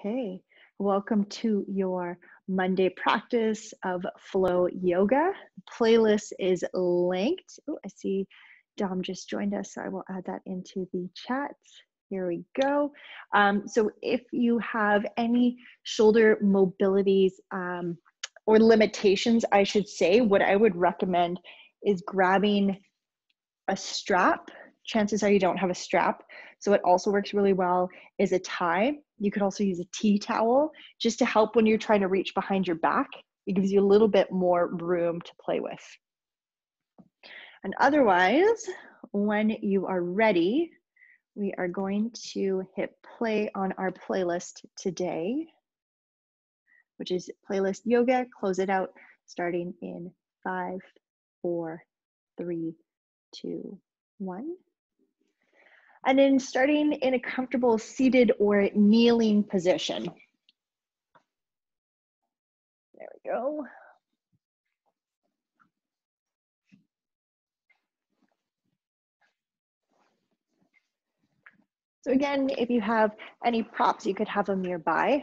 Okay, welcome to your Monday practice of flow yoga. Playlist is linked. Oh, I see Dom just joined us, so I will add that into the chat. Here we go. So if you have any shoulder mobilities or limitations, I should say, what I would recommend is grabbing a strap. Chances are you don't have a strap. So what also works really well is a tie. You could also use a tea towel just to help when you're trying to reach behind your back. It gives you a little bit more room to play with. And otherwise, when you are ready, we are going to hit play on our playlist today, which is playlist yoga. Close it out starting in 5, 4, 3, 2, 1. And then starting in a comfortable seated or kneeling position. There we go. So again, if you have any props, you could have them nearby.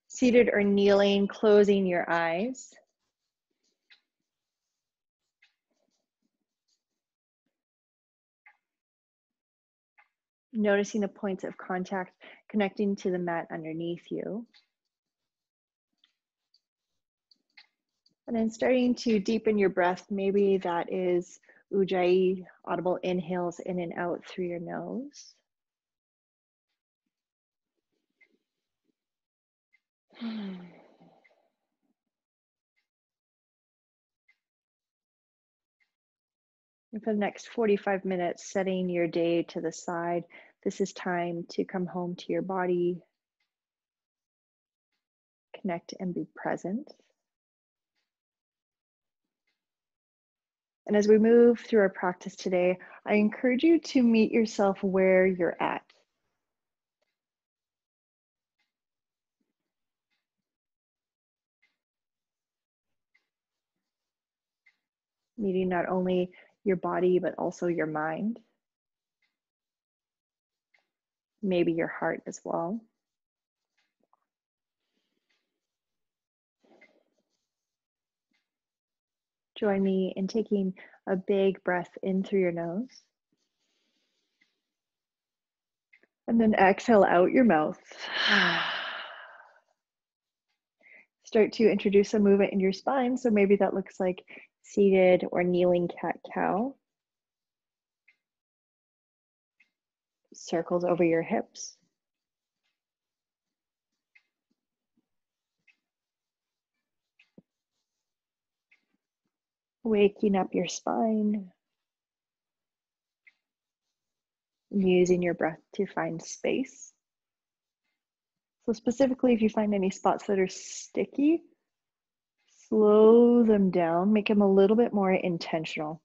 Seated or kneeling, closing your eyes. Noticing the points of contact connecting to the mat underneath you. And then starting to deepen your breath. Maybe that is Ujjayi, audible inhales in and out through your nose. And for the next 45 minutes, setting your day to the side. This is time to come home to your body, connect and be present. And as we move through our practice today, I encourage you to meet yourself where you're at. Meeting not only your body, but also your mind. Maybe your heart as well. Join me in taking a big breath in through your nose. And then exhale out your mouth. Start to introduce some movement in your spine. So maybe that looks like seated or kneeling cat-cow. Circles over your hips. Waking up your spine. Using your breath to find space. So specifically, if you find any spots that are sticky, slow them down, make them a little bit more intentional.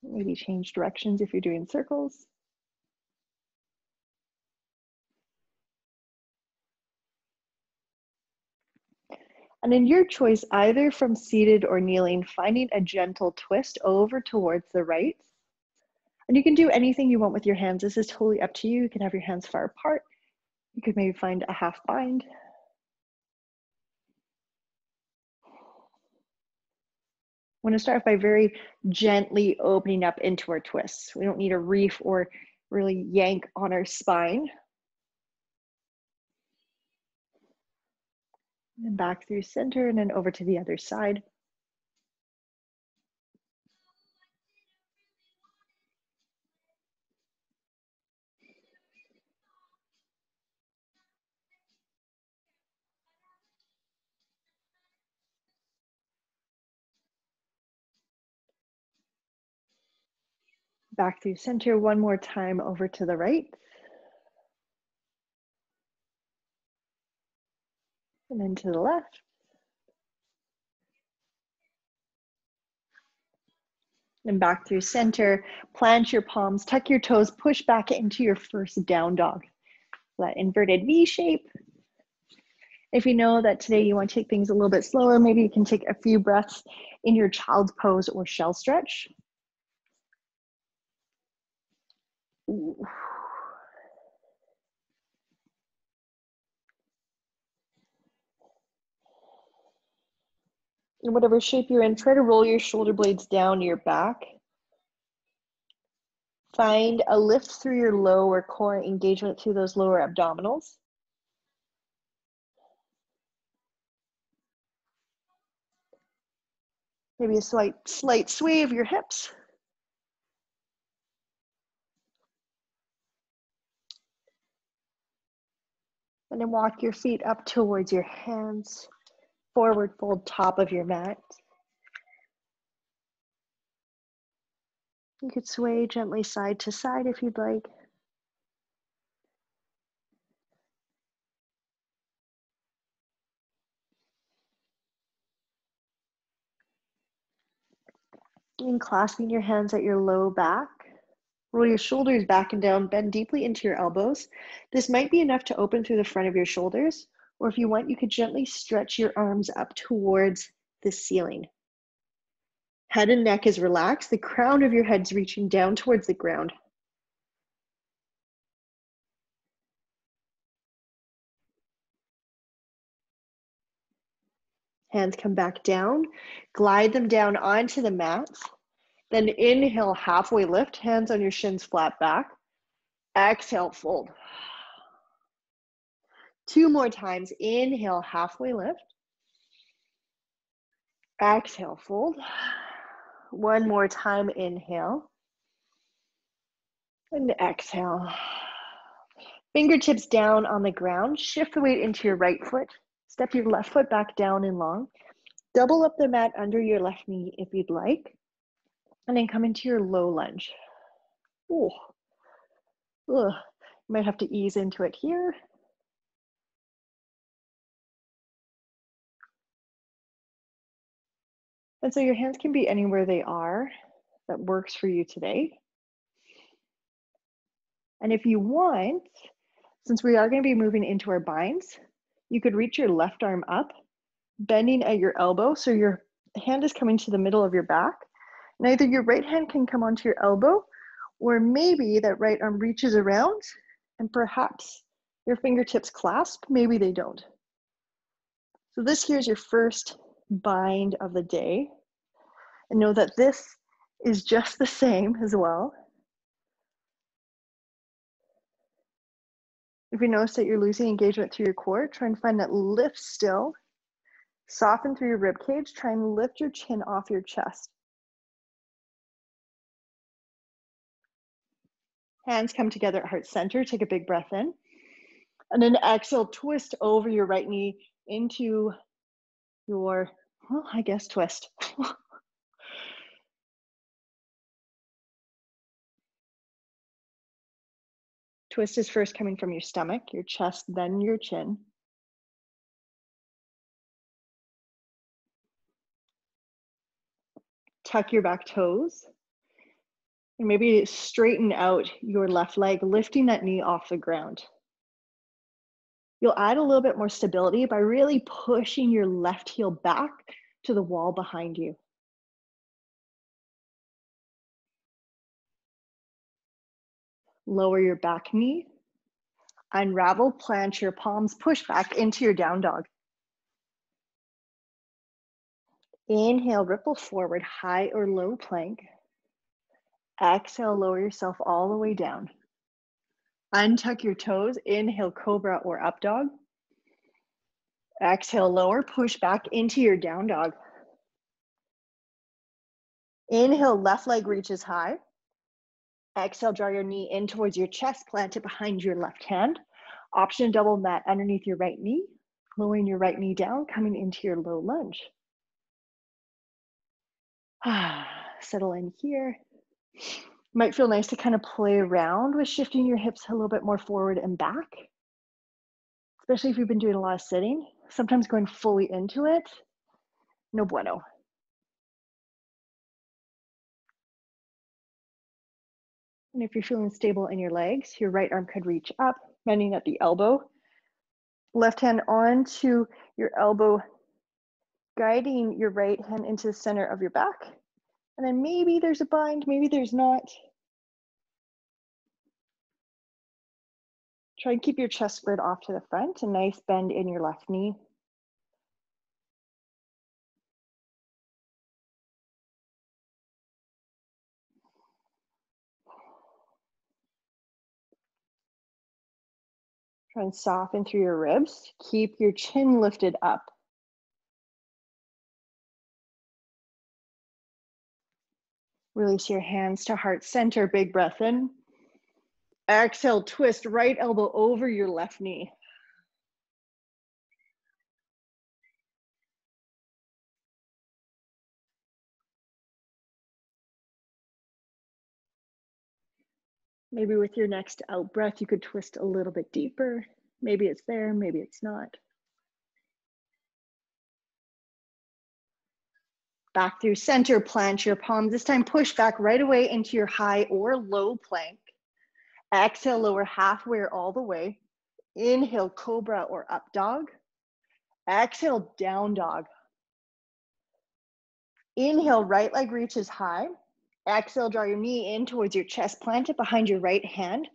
Maybe change directions if you're doing circles. And in your choice, either from seated or kneeling, finding a gentle twist over towards the right. And you can do anything you want with your hands. This is totally up to you. You can have your hands far apart. You could maybe find a half bind. I want to start by very gently opening up into our twists. We don't need a reef or really yank on our spine. And back through center and then over to the other side. Back through center one more time over to the right. And then to the left. And back through center, plant your palms, tuck your toes, push back into your first down dog. That inverted V shape. If you know that today you want to take things a little bit slower, maybe you can take a few breaths in your child's pose or shell stretch. Ooh. In whatever shape you're in, try to roll your shoulder blades down to your back. Find a lift through your lower core, engagement through those lower abdominals. Maybe a slight sway of your hips. And then walk your feet up towards your hands. Forward fold top of your mat. You could sway gently side to side if you'd like. And clasping your hands at your low back. Roll your shoulders back and down, bend deeply into your elbows. This might be enough to open through the front of your shoulders, or if you want, you could gently stretch your arms up towards the ceiling. Head and neck is relaxed. The crown of your head's reaching down towards the ground. Hands come back down. Glide them down onto the mat. Then inhale, halfway lift. Hands on your shins, flat back. Exhale, fold. 2 more times. Inhale, halfway lift. Exhale, fold. 1 more time, inhale. And exhale. Fingertips down on the ground. Shift the weight into your right foot. Step your left foot back down and long. Double up the mat under your left knee if you'd like. And then come into your low lunge. Ooh. Ugh. You might have to ease into it here. And so your hands can be anywhere they are that works for you today. And if you want, since we are going to be moving into our binds, you could reach your left arm up, bending at your elbow. So your hand is coming to the middle of your back. And either your right hand can come onto your elbow, or maybe that right arm reaches around and perhaps your fingertips clasp, maybe they don't. So this here's your first bind of the day. And know that this is just the same as well. If you notice that you're losing engagement through your core, try and find that lift still. Soften through your rib cage. Try and lift your chin off your chest. Hands come together at heart center. Take a big breath in. And then exhale, twist over your right knee into your, well, I guess twist. Twist is first coming from your stomach, your chest, then your chin. Tuck your back toes. And maybe straighten out your left leg, lifting that knee off the ground. You'll add a little bit more stability by really pushing your left heel back to the wall behind you. Lower your back knee. Unravel, plant your palms, push back into your down dog. Inhale, ripple forward, high or low plank. Exhale, lower yourself all the way down. Untuck your toes. Inhale, cobra or up dog. Exhale, lower, push back into your down dog. Inhale, left leg reaches high. Exhale, draw your knee in towards your chest, plant it behind your left hand. Option double mat underneath your right knee, lowering your right knee down, coming into your low lunge. Settle in here. Might feel nice to kind of play around with shifting your hips a little bit more forward and back, especially if you've been doing a lot of sitting. Sometimes going fully into it, no bueno. And if you're feeling stable in your legs, your right arm could reach up, bending at the elbow. Left hand onto your elbow, guiding your right hand into the center of your back. And then maybe there's a bind, maybe there's not. Try and keep your chest spread off to the front, a nice bend in your left knee. Try and soften through your ribs. Keep your chin lifted up. Release your hands to heart center, big breath in. Exhale, twist right elbow over your left knee. Maybe with your next out breath, you could twist a little bit deeper. Maybe it's there, maybe it's not. Back through center, plant your palms. This time, push back right away into your high or low plank. Exhale, lower halfway or all the way. Inhale, cobra or up dog. Exhale, down dog. Inhale, right leg reaches high. Exhale, draw your knee in towards your chest, plant it behind your right hand.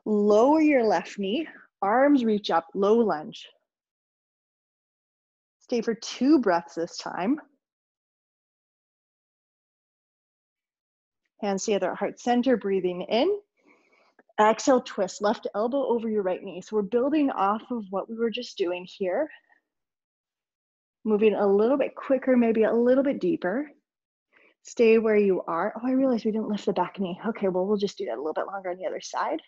Lower your left knee, arms reach up, low lunge. Stay for 2 breaths this time. Hands together at heart center, breathing in. Exhale, twist, left elbow over your right knee. So we're building off of what we were just doing here. Moving a little bit quicker, maybe a little bit deeper. Stay where you are. Oh, I realized we didn't lift the back knee. Okay, well, we'll just do that a little bit longer on the other side.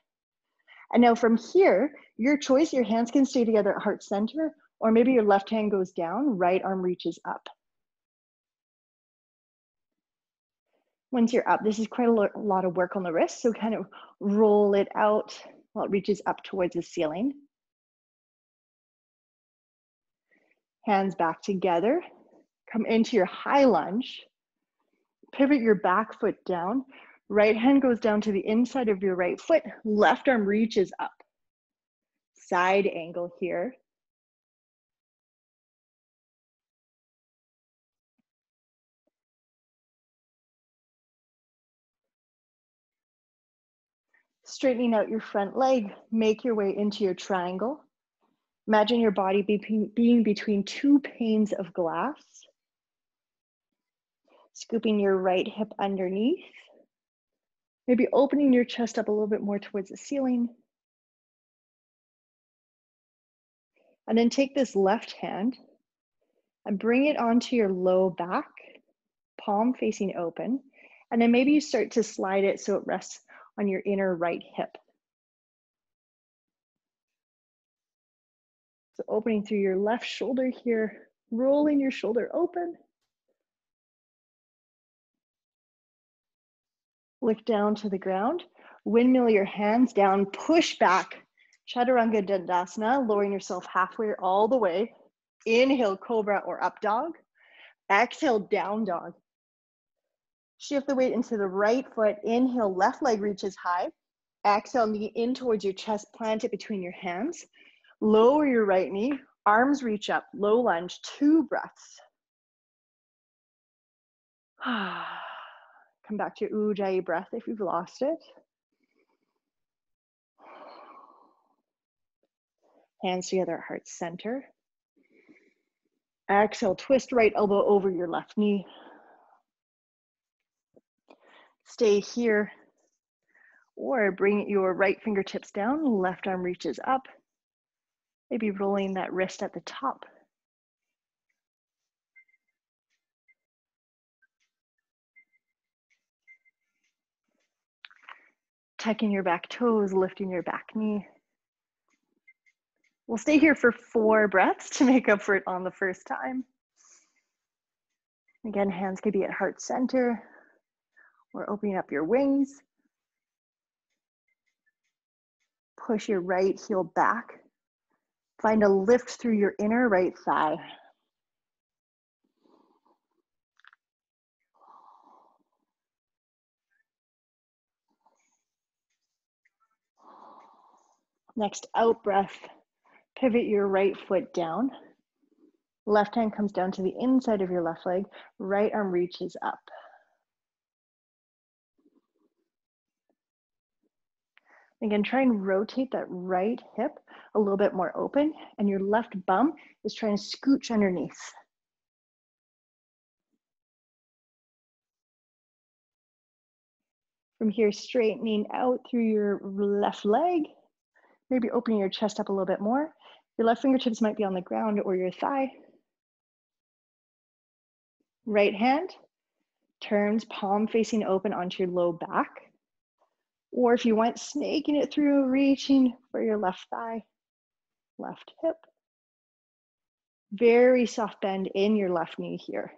And now from here, your choice, your hands can stay together at heart center, or maybe your left hand goes down, right arm reaches up. Once you're up, this is quite a lot of work on the wrist, so kind of roll it out while it reaches up towards the ceiling. Hands back together. Come into your high lunge. Pivot your back foot down. Right hand goes down to the inside of your right foot. Left arm reaches up. Side angle here. Straightening out your front leg. Make your way into your triangle. Imagine your body being between 2 panes of glass. Scooping your right hip underneath. Maybe opening your chest up a little bit more towards the ceiling. And then take this left hand and bring it onto your low back, palm facing open. And then maybe you start to slide it so it rests on your inner right hip. So opening through your left shoulder here, rolling your shoulder open. Look down to the ground, windmill your hands down, push back, Chaturanga Dandasana, lowering yourself halfway all the way. Inhale, cobra or up dog. Exhale, down dog. Shift the weight into the right foot. Inhale, left leg reaches high. Exhale, knee in towards your chest, plant it between your hands. Lower your right knee, arms reach up, low lunge, 2 breaths. Come back to your Ujjayi breath if you've lost it. Hands together at heart center. Exhale, twist right elbow over your left knee. Stay here. Or bring your right fingertips down, left arm reaches up. Maybe rolling that wrist at the top. Tucking your back toes, lifting your back knee. We'll stay here for 4 breaths to make up for it on the first time. Again, hands could be at heart center or opening up your wings. Push your right heel back. Find a lift through your inner right thigh. Next out breath, pivot your right foot down. Left hand comes down to the inside of your left leg. Right arm reaches up. Again, try and rotate that right hip a little bit more open, and your left bum is trying to scooch underneath. From here, straightening out through your left leg, maybe opening your chest up a little bit more. Your left fingertips might be on the ground or your thigh. Right hand turns, palm facing open onto your low back. Or if you want, snaking it through, reaching for your left thigh, left hip. Very soft bend in your left knee here.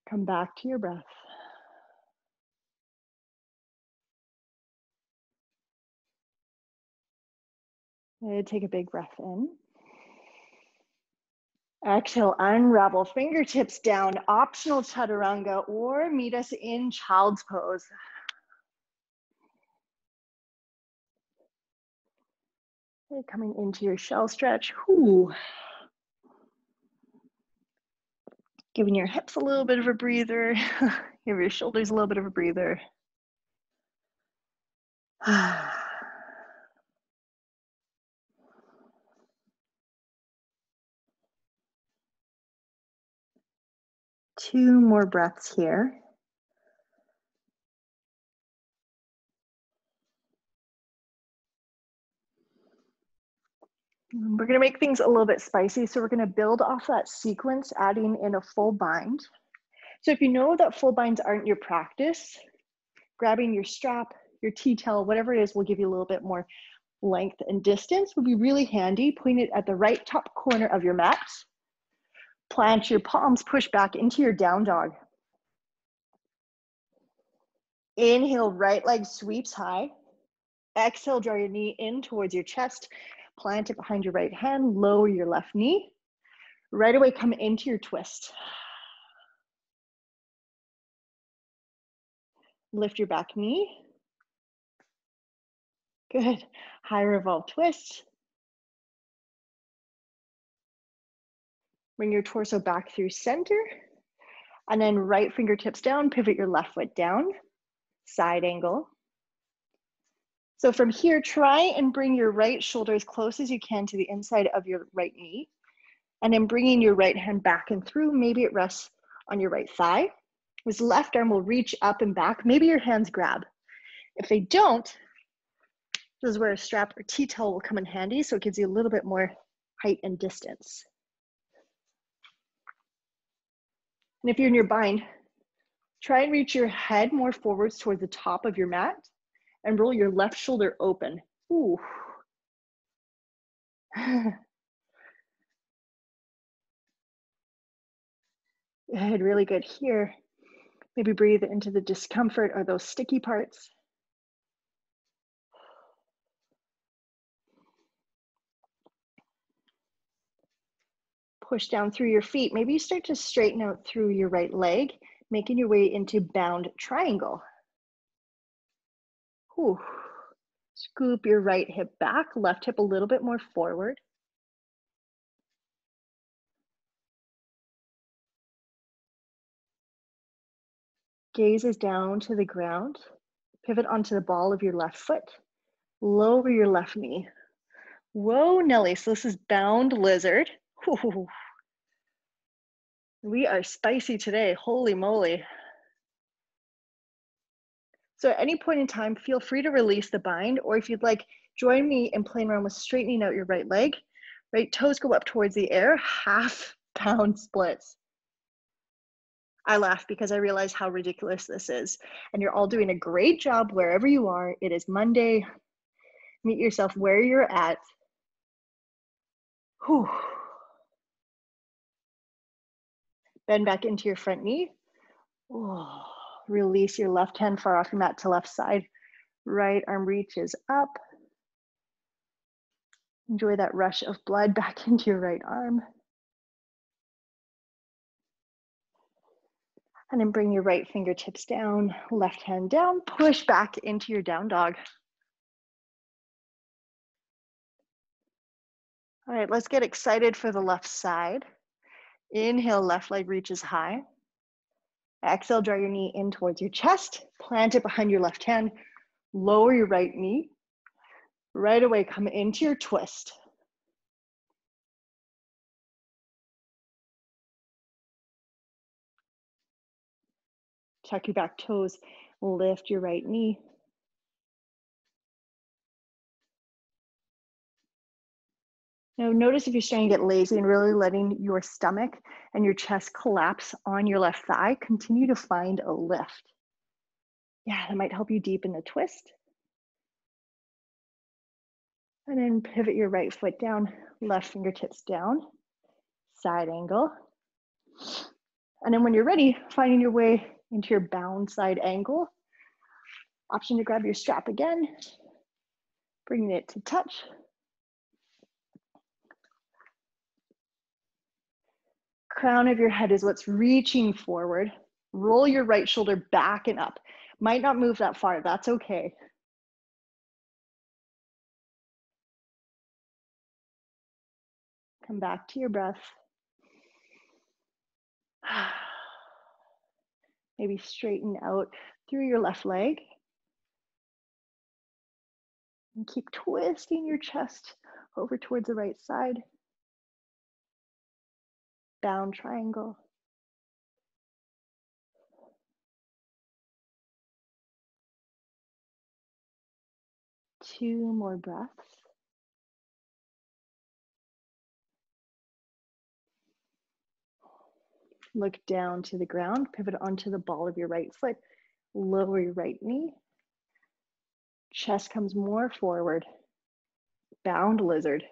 Come back to your breath. And take a big breath in. Exhale, unravel, fingertips down, optional chaturanga, or meet us in child's pose. Okay, coming into your shell stretch. Whew. Giving your hips a little bit of a breather. Give your shoulders a little bit of a breather. 2 more breaths here. We're going to make things a little bit spicy, so we're going to build off that sequence, adding in a full bind. So if you know that full binds aren't your practice, grabbing your strap, your T-tail, whatever it is, will give you a little bit more length and distance. Would be really handy. Point it at the right top corner of your mat. Plant your palms, push back into your down dog. Inhale, right leg sweeps high. Exhale, draw your knee in towards your chest. Plant it behind your right hand, lower your left knee. Right away, come into your twist. Lift your back knee. Good. High revolve twist. Bring your torso back through center. And then right fingertips down, pivot your left foot down. Side angle. So from here, try and bring your right shoulder as close as you can to the inside of your right knee. And then bringing your right hand back and through, maybe it rests on your right thigh. This left arm will reach up and back. Maybe your hands grab. If they don't, this is where a strap or T-tail will come in handy, so it gives you a little bit more height and distance. And if you're in your bind, try and reach your head more forwards towards the top of your mat and roll your left shoulder open. Ooh. Good, really good here. Maybe breathe into the discomfort or those sticky parts. Push down through your feet. Maybe you start to straighten out through your right leg, making your way into bound triangle. Whew. Scoop your right hip back, left hip a little bit more forward. Gaze is down to the ground. Pivot onto the ball of your left foot. Lower your left knee. Whoa, Nelly. So this is bound lizard. Whew. We are spicy today. Holy moly. So at any point in time, feel free to release the bind, or if you'd like, join me in playing around with straightening out your right leg. Right toes go up towards the air, half pound splits. I laugh because I realize how ridiculous this is. And you're all doing a great job wherever you are. It is Monday. Meet yourself where you're at. Whew. Bend back into your front knee. Oh, release your left hand far off your mat to left side. Right arm reaches up. Enjoy that rush of blood back into your right arm. And then bring your right fingertips down, left hand down, push back into your down dog. All right, let's get excited for the left side. Inhale, left leg reaches high. Exhale, draw your knee in towards your chest, plant it behind your left hand, lower your right knee. Right away, come into your twist. Tuck your back toes, lift your right knee. Now notice if you're starting to get lazy and really letting your stomach and your chest collapse on your left thigh, continue to find a lift. Yeah, that might help you deepen the twist. And then pivot your right foot down, left fingertips down, side angle. And then when you're ready, finding your way into your bound side angle. Option to grab your strap again, bringing it to touch. Crown of your head is what's reaching forward. Roll your right shoulder back and up. Might not move that far, that's okay. Come back to your breath. Maybe straighten out through your left leg. And keep twisting your chest over towards the right side. Bound triangle. Two more breaths. Look down to the ground, pivot onto the ball of your right foot, lower your right knee. Chest comes more forward. Bound lizard.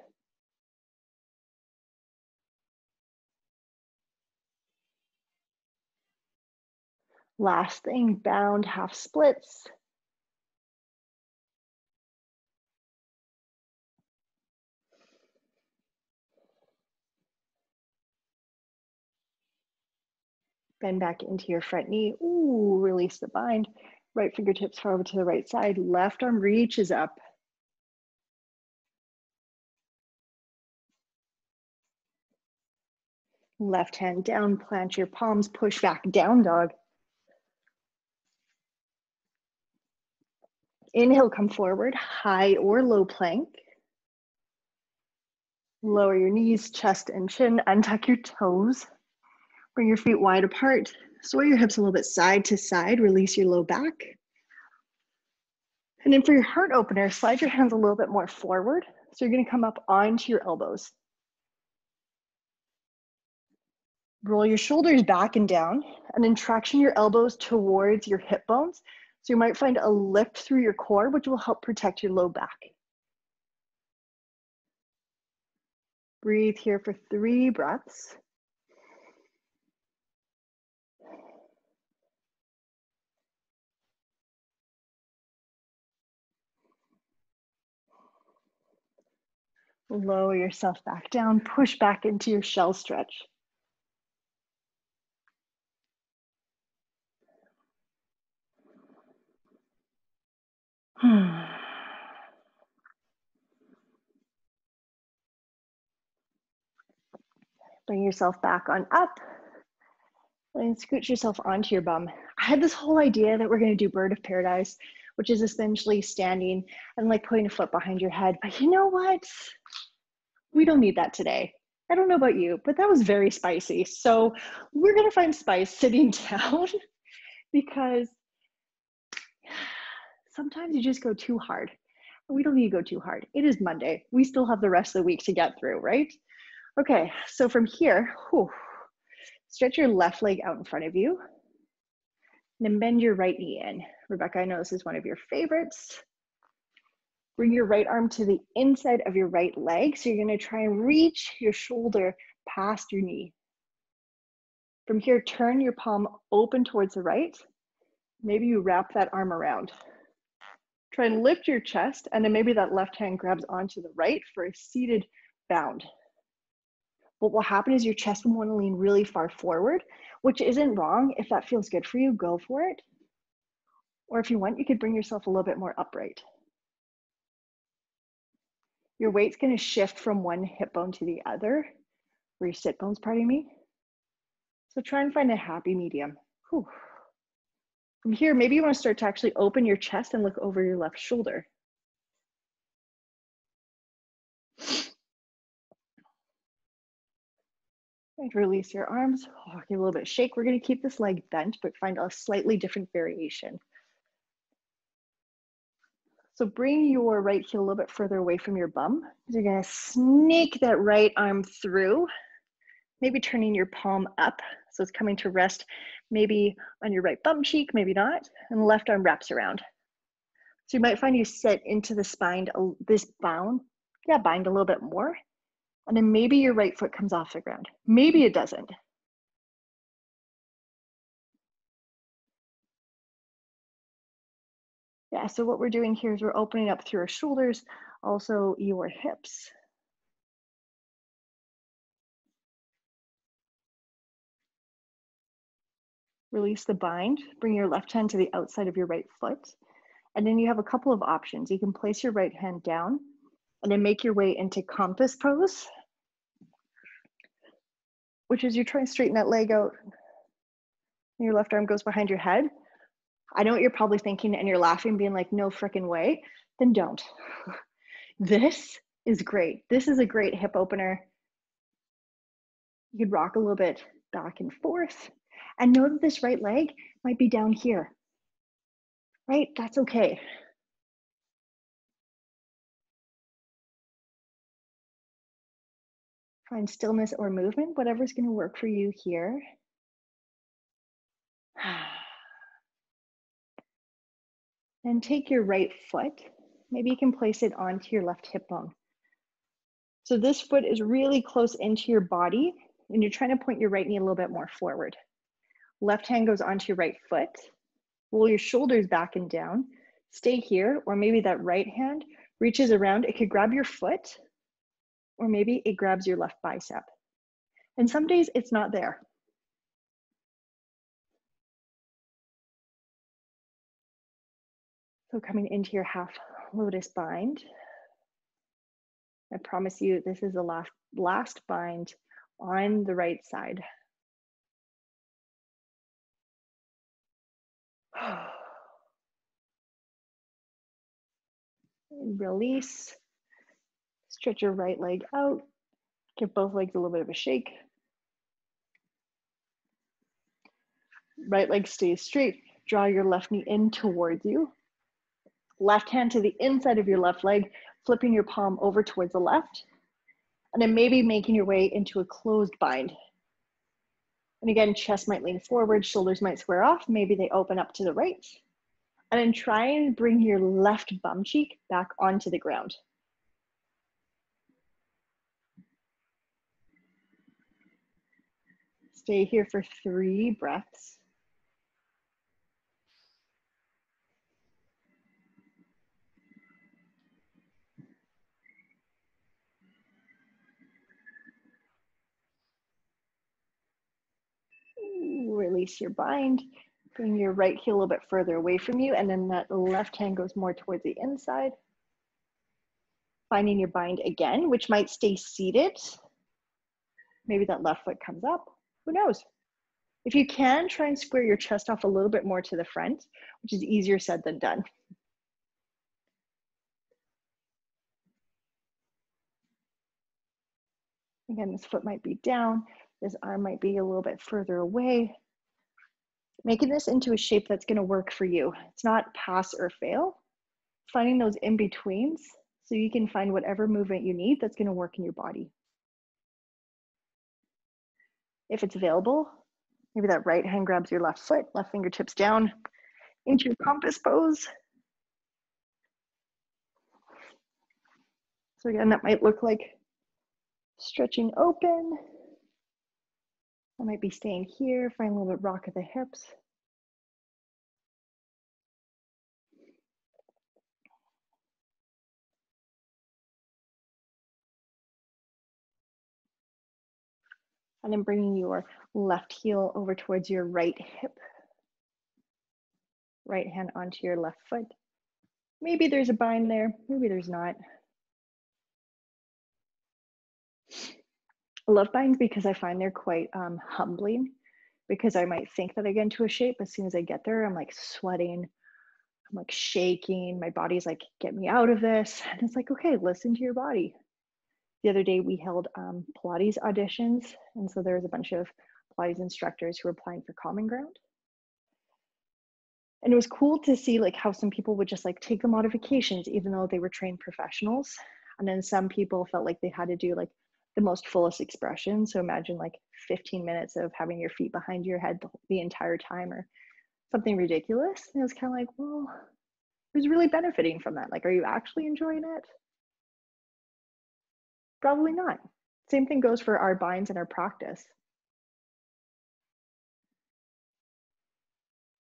Last thing, bound half splits. Bend back into your front knee. Ooh, release the bind. Right fingertips forward to the right side. Left arm reaches up. Left hand down, plant your palms, push back, down dog. Inhale, come forward, high or low plank. Lower your knees, chest and chin, untuck your toes. Bring your feet wide apart. Sway your hips a little bit side to side, release your low back. And then for your heart opener, slide your hands a little bit more forward. So you're gonna come up onto your elbows. Roll your shoulders back and down, and then traction your elbows towards your hip bones. So you might find a lift through your core, which will help protect your low back. Breathe here for 3 breaths. Lower yourself back down, push back into your shell stretch. Bring yourself back on up and scoot yourself onto your bum. I had this whole idea that we're going to do bird of paradise, which is essentially standing and like putting a foot behind your head. But you know what? We don't need that today. I don't know about you, but that was very spicy. So we're going to find spice sitting down because sometimes you just go too hard. We don't need to go too hard. It is Monday. We still have the rest of the week to get through, right? Okay, so from here, stretch your left leg out in front of you. And then bend your right knee in. Rebecca, I know this is one of your favorites. Bring your right arm to the inside of your right leg. So you're gonna try and reach your shoulder past your knee. From here, turn your palm open towards the right. Maybe you wrap that arm around. Try and lift your chest, and then maybe that left hand grabs onto the right for a seated bound. What will happen is your chest will want to lean really far forward, which isn't wrong. If that feels good for you, go for it. Or if you want, you could bring yourself a little bit more upright. Your weight's going to shift from one hip bone to the other, or your sit bones, pardon me. So try and find a happy medium. Whew. From here, maybe you want to start to actually open your chest and look over your left shoulder. And release your arms. Oh, give a little bit of shake. We're going to keep this leg bent, but find a slightly different variation. So bring your right heel a little bit further away from your bum. You're going to sneak that right arm through, maybe turning your palm up. So it's coming to rest maybe on your right bum cheek, maybe not. And the left arm wraps around. So you might find you sit into the spine, bind a little bit more. And then maybe your right foot comes off the ground. Maybe it doesn't. Yeah, so what we're doing here is we're opening up through our shoulders, also your hips. Release the bind, bring your left hand to the outside of your right foot. And then you have a couple of options. You can place your right hand down and then make your way into compass pose, which is you're trying to straighten that leg out. Your left arm goes behind your head. I know what you're probably thinking and you're laughing, being like, no freaking way. Then don't. This is great. This is a great hip opener. You could rock a little bit back and forth and know that this right leg might be down here, right? That's okay. Find stillness or movement, whatever's going to work for you here. Then take your right foot. Maybe you can place it onto your left hip bone. So this foot is really close into your body and you're trying to point your right knee a little bit more forward. Left hand goes onto your right foot. Roll your shoulders back and down. Stay here, or maybe that right hand reaches around. It could grab your foot, or maybe it grabs your left bicep. And some days it's not there. So coming into your half lotus bind. I promise you this is the last bind on the right side. Release. Stretch your right leg out. Give both legs a little bit of a shake. Right leg stays straight. Draw your left knee in towards you. Left hand to the inside of your left leg, flipping your palm over towards the left. And then maybe making your way into a closed bind. And again, chest might lean forward, shoulders might square off. Maybe they open up to the right. And then try and bring your left bum cheek back onto the ground. Stay here for 3 breaths. Release your bind. Bring your right heel a little bit further away from you, and then that left hand goes more towards the inside. Finding your bind again, which might stay seated. Maybe that left foot comes up. Who knows? If you can, try and square your chest off a little bit more to the front, which is easier said than done. Again, this foot might be down. This arm might be a little bit further away. Making this into a shape that's going to work for you. It's not pass or fail. Finding those in-betweens so you can find whatever movement you need that's going to work in your body. If it's available, maybe that right hand grabs your left foot, left fingertips down into your compass pose. So again, that might look like stretching open. I might be staying here, find a little bit rock of the hips. And then bringing your left heel over towards your right hip. Right hand onto your left foot. Maybe there's a bind there, maybe there's not. I love binds because I find they're quite humbling. because I might think that I get into a shape. As soon as I get there, I'm like sweating, I'm like shaking. My body's like, get me out of this. And it's like, okay, listen to your body. The other day we held Pilates auditions. And so there was a bunch of Pilates instructors who were applying for Common Ground. And it was cool to see like how some people would just like take the modifications, even though they were trained professionals. And then some people felt like they had to do like the most fullest expression. So imagine like 15 minutes of having your feet behind your head the entire time or something ridiculous. And it was kind of like, well, who's really benefiting from that? Like, are you actually enjoying it? Probably not. Same thing goes for our binds and our practice.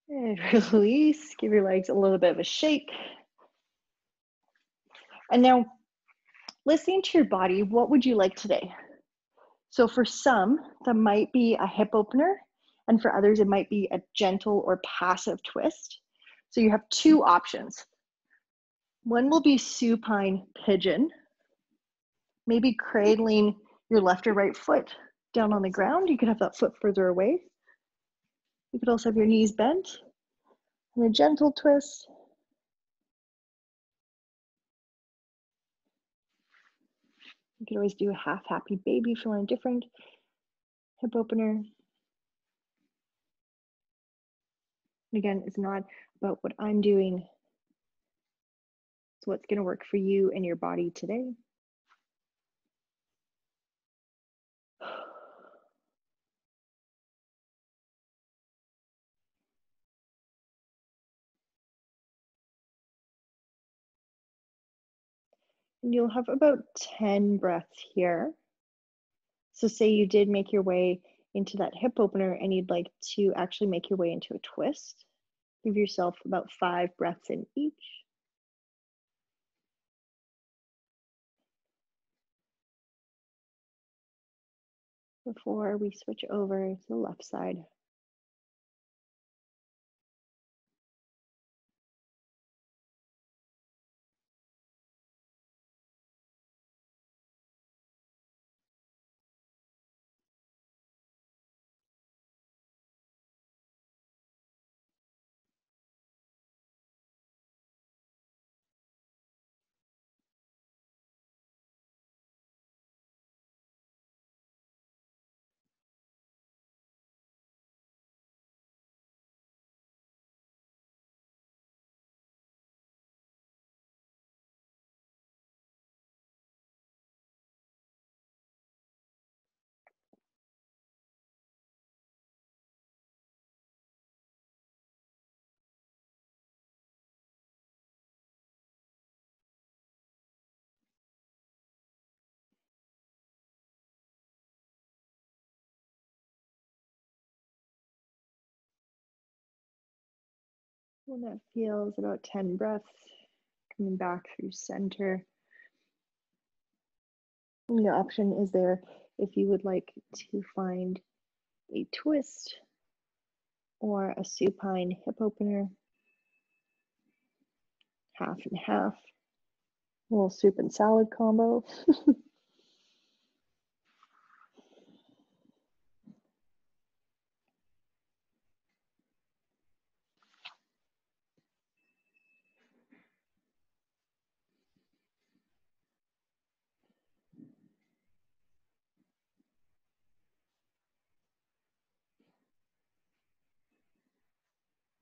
And release, give your legs a little bit of a shake. And now, listening to your body, what would you like today? So for some, that might be a hip opener, and for others, it might be a gentle or passive twist. So you have two options. One will be supine pigeon, maybe cradling your left or right foot down on the ground. You could have that foot further away. You could also have your knees bent and a gentle twist. You could always do a half happy baby if you want a different hip opener. Again, it's not about what I'm doing. It's what's going to work for you and your body today. And you'll have about 10 breaths here. So say you did make your way into that hip opener and you'd like to actually make your way into a twist. Give yourself about 5 breaths in each. Before we switch over to the left side. When that feels, about 10 breaths, coming back through center. And the option is there if you would like to find a twist or a supine hip opener, half and half, a little soup and salad combo.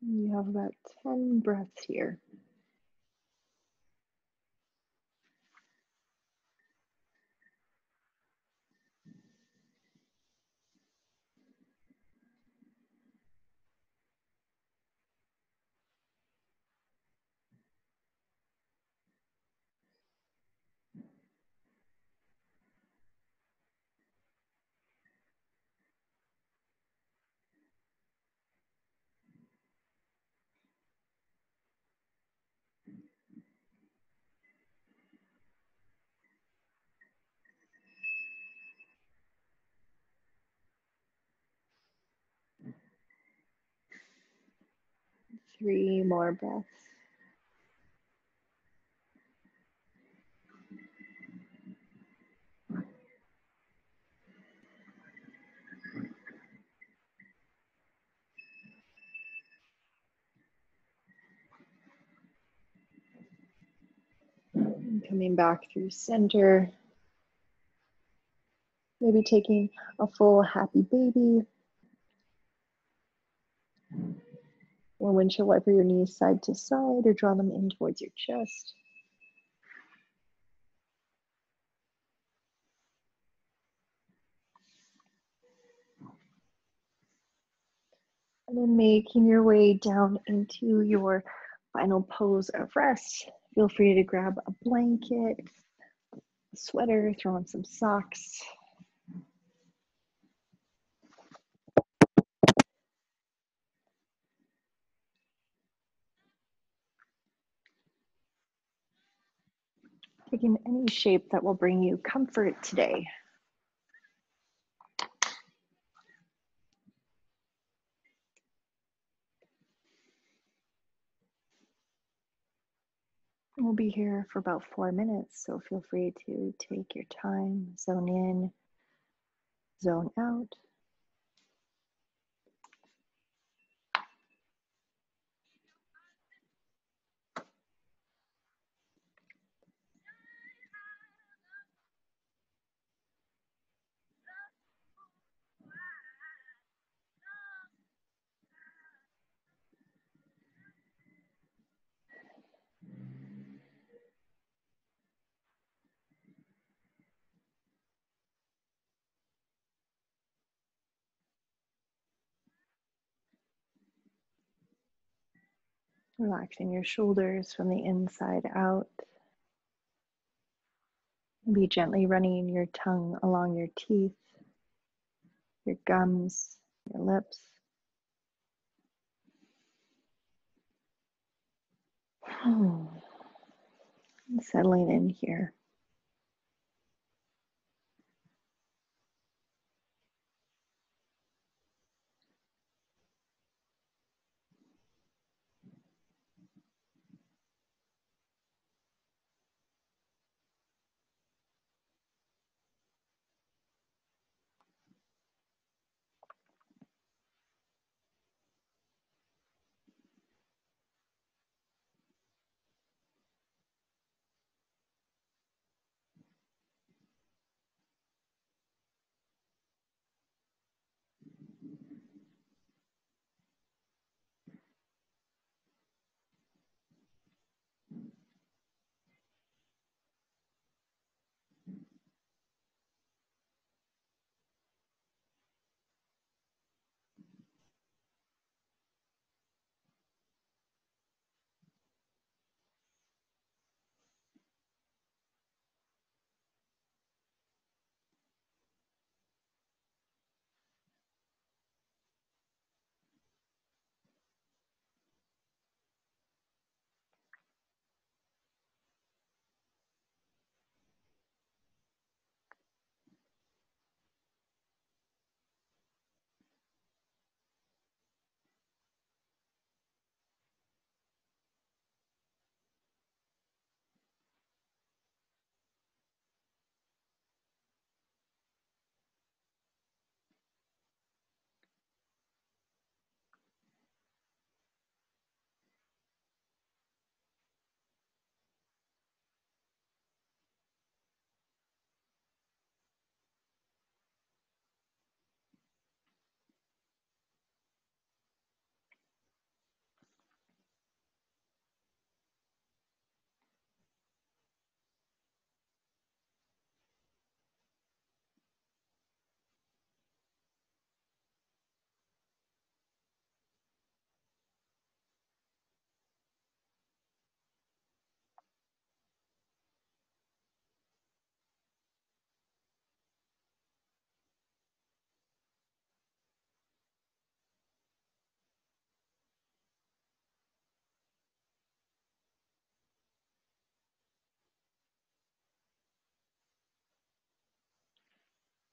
You have about 10 breaths here. Three more breaths. coming back through center. Maybe taking a full happy baby. Or windshield wiper your knees side to side or draw them in towards your chest. And then making your way down into your final pose of rest. Feel free to grab a blanket, a sweater, throw on some socks. Taking any shape that will bring you comfort today. We'll be here for about 4 minutes, so feel free to take your time, zone in, zone out. Relaxing your shoulders from the inside out. Be gently running your tongue along your teeth, your gums, your lips. And settling in here.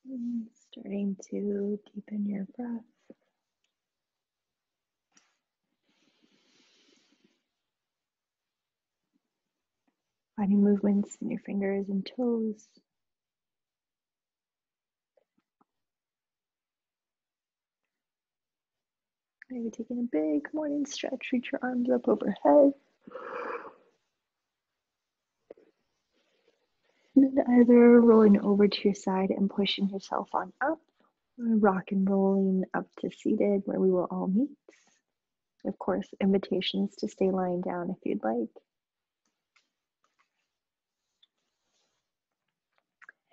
And starting to deepen your breath. Finding movements in your fingers and toes. Maybe taking a big morning stretch, reach your arms up overhead. Either rolling over to your side and pushing yourself on up, or rock and rolling up to seated where we will all meet. Of course, invitations to stay lying down if you'd like.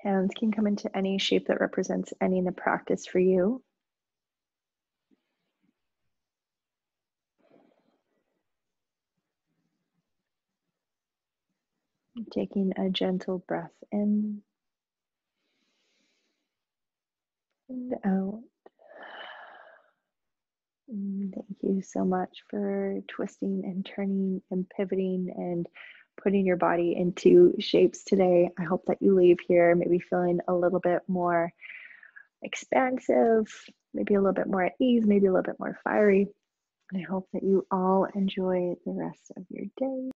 Hands can come into any shape that represents any in the practice for you. Taking a gentle breath in and out. Thank you so much for twisting and turning and pivoting and putting your body into shapes today. I hope that you leave here maybe feeling a little bit more expansive, maybe a little bit more at ease, maybe a little bit more fiery. And I hope that you all enjoy the rest of your day.